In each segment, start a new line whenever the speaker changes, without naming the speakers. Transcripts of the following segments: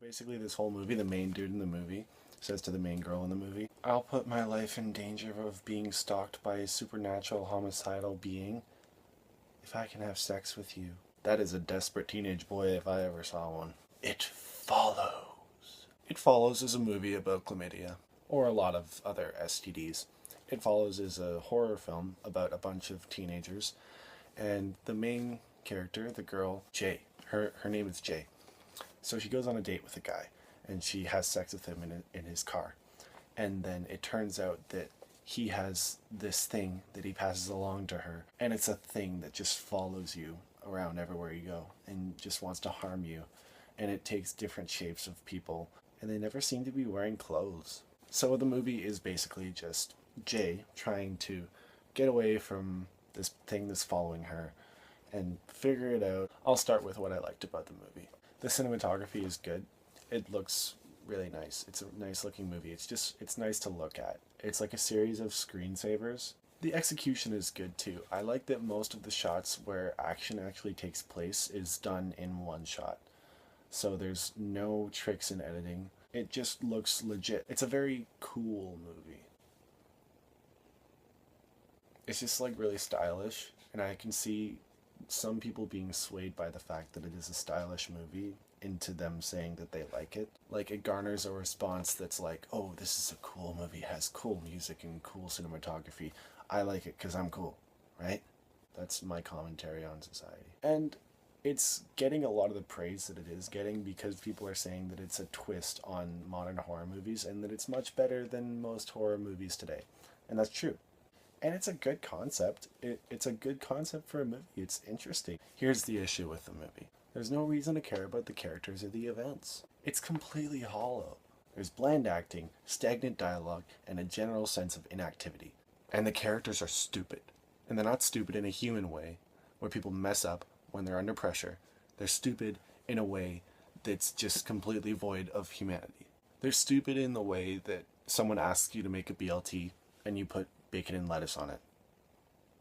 Basically, this whole movie, the main dude in the movie says to the main girl in the movie, "I'll put my life in danger of being stalked by a supernatural homicidal being if I can have sex with you." That is a desperate teenage boy if I ever saw one. It Follows. It Follows is a movie about chlamydia, or a lot of other STDs. It Follows is a horror film about a bunch of teenagers, and the main character, the girl, Jay, her name is Jay. So she goes on a date with a guy, and she has sex with him in his car. And then it turns out that he has this thing that he passes along to her, and it's a thing that just follows you around everywhere you go and just wants to harm you. And it takes different shapes of people, and they never seem to be wearing clothes. So the movie is basically just Jay trying to get away from this thing that's following her and figure it out. I'll start with what I liked about the movie. The cinematography is good. It looks really nice. It's a nice looking movie. It's nice to look at. It's like a series of screensavers. The execution is good too. I like that most of the shots where action actually takes place is done in one shot. So there's no tricks in editing. It just looks legit. It's a very cool movie. It's just like really stylish, and I can see some people being swayed by the fact that it is a stylish movie into them saying that they like it. Like, it garners a response that's like, oh, this is a cool movie, it has cool music and cool cinematography. I like it because I'm cool, right? That's my commentary on society. And it's getting a lot of the praise that it is getting because people are saying that it's a twist on modern horror movies and that it's much better than most horror movies today. And that's true. And it's a good concept. It's a good concept for a movie. It's interesting. Here's the issue with the movie. There's no reason to care about the characters or the events. It's completely hollow. There's bland acting, stagnant dialogue, and a general sense of inactivity. And the characters are stupid. And they're not stupid in a human way, where people mess up when they're under pressure. They're stupid in a way that's just completely void of humanity. They're stupid in the way that someone asks you to make a BLT and you put bacon and lettuce on it.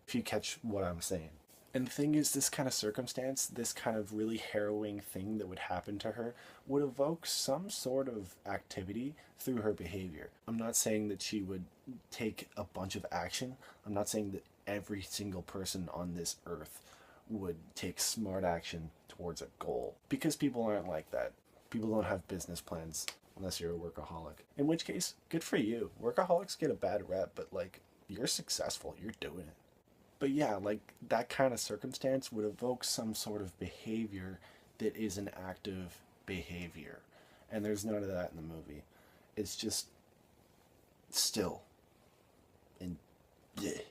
If you catch what I'm saying. And the thing is, this kind of circumstance, this kind of really harrowing thing that would happen to her, would evoke some sort of activity through her behavior. I'm not saying that she would take a bunch of action. I'm not saying that every single person on this earth would take smart action towards a goal. Because people aren't like that. People don't have business plans unless you're a workaholic. In which case, good for you. Workaholics get a bad rep, but like, you're successful, you're doing it. But yeah, like, that kind of circumstance would evoke some sort of behavior that is an active behavior. And there's none of that in the movie. It's just still. And bleh.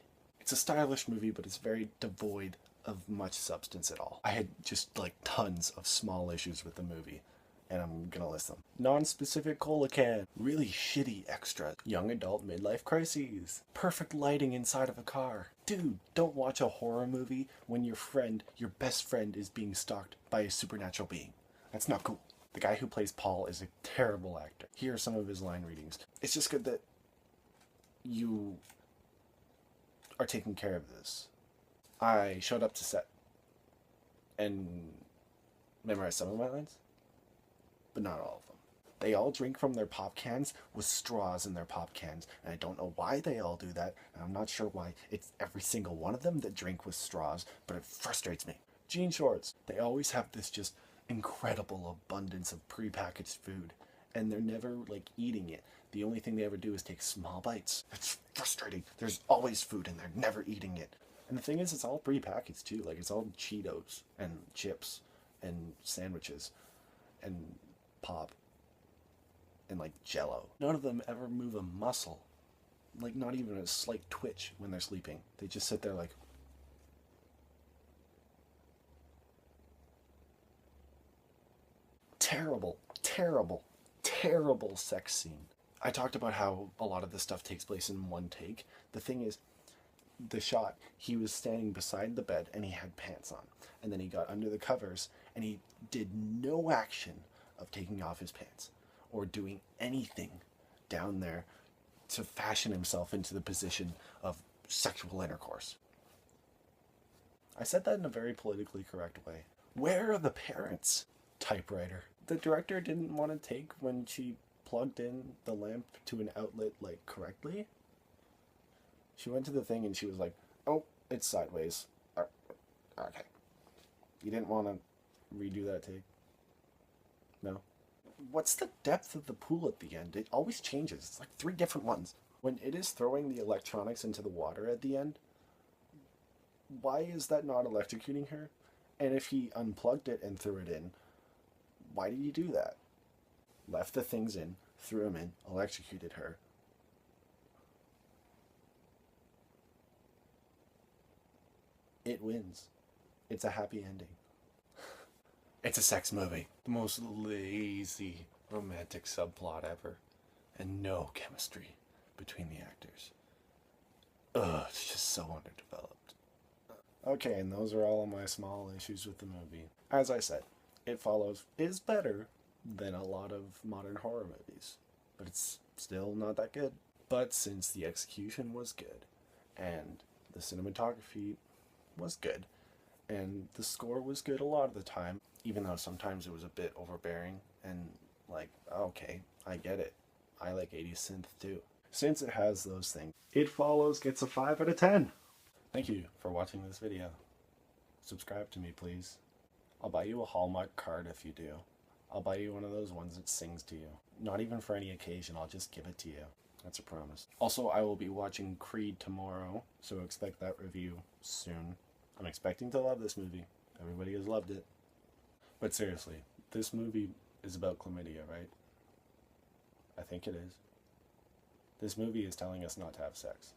It's a stylish movie, but it's very devoid of much substance at all. I had just like tons of small issues with the movie, and I'm gonna list them. Non-specific cola can, really shitty extra, young adult midlife crises, perfect lighting inside of a car. Dude, don't watch a horror movie when your best friend is being stalked by a supernatural being. That's not cool. The guy who plays Paul is a terrible actor. Here are some of his line readings. It's just good that you are taking care of this. I showed up to set and memorized some of my lines, but not all of them. They all drink from their pop cans with straws in their pop cans, and I don't know why they all do that, and I'm not sure why it's every single one of them that drink with straws, but it frustrates me. Jean shorts. They always have this just incredible abundance of prepackaged food, and they're never like eating it. The only thing they ever do is take small bites. It's frustrating. There's always food and they're never eating it. And the thing is, it's all prepackaged too. Like, it's all Cheetos and chips and sandwiches and pop and like Jello. None of them ever move a muscle, like not even a slight twitch when they're sleeping. They just sit there like, terrible, terrible, terrible sex scene. I talked about how a lot of this stuff takes place in one take. The thing is, the shot, he was standing beside the bed and he had pants on, and then he got under the covers and he did no action of taking off his pants or doing anything down there to fashion himself into the position of sexual intercourse. I said that in a very politically correct way. Where are the parents? Typewriter. the director didn't want to take when she plugged in the lamp to an outlet, like, correctly. She went to the thing and she was like, oh, it's sideways. Okay. You didn't want to redo that take? No? What's the depth of the pool at the end? It always changes. It's like 3 different ones. When it is throwing the electronics into the water at the end, why is that not electrocuting her? And if he unplugged it and threw it in, why did he do that? Left the things in, threw them in, electrocuted her. It wins. It's a happy ending. It's a sex movie. The most lazy romantic subplot ever. And no chemistry between the actors. Ugh, it's just so underdeveloped. Okay, and those are all of my small issues with the movie. As I said, It Follows is better than a lot of modern horror movies, but it's still not that good. But since the execution was good, and the cinematography was good, and the score was good a lot of the time, even though sometimes it was a bit overbearing, and like, okay, I get it. I like 80s synth too. Since it has those things, It Follows gets a 5 out of 10. Thank you for watching this video. Subscribe to me, please. I'll buy you a Hallmark card if you do. I'll buy you one of those ones that sings to you. Not even for any occasion, I'll just give it to you. That's a promise. Also, I will be watching Creed tomorrow, so expect that review soon. I'm expecting to love this movie. Everybody has loved it. But seriously, this movie is about chlamydia, right? I think it is. This movie is telling us not to have sex.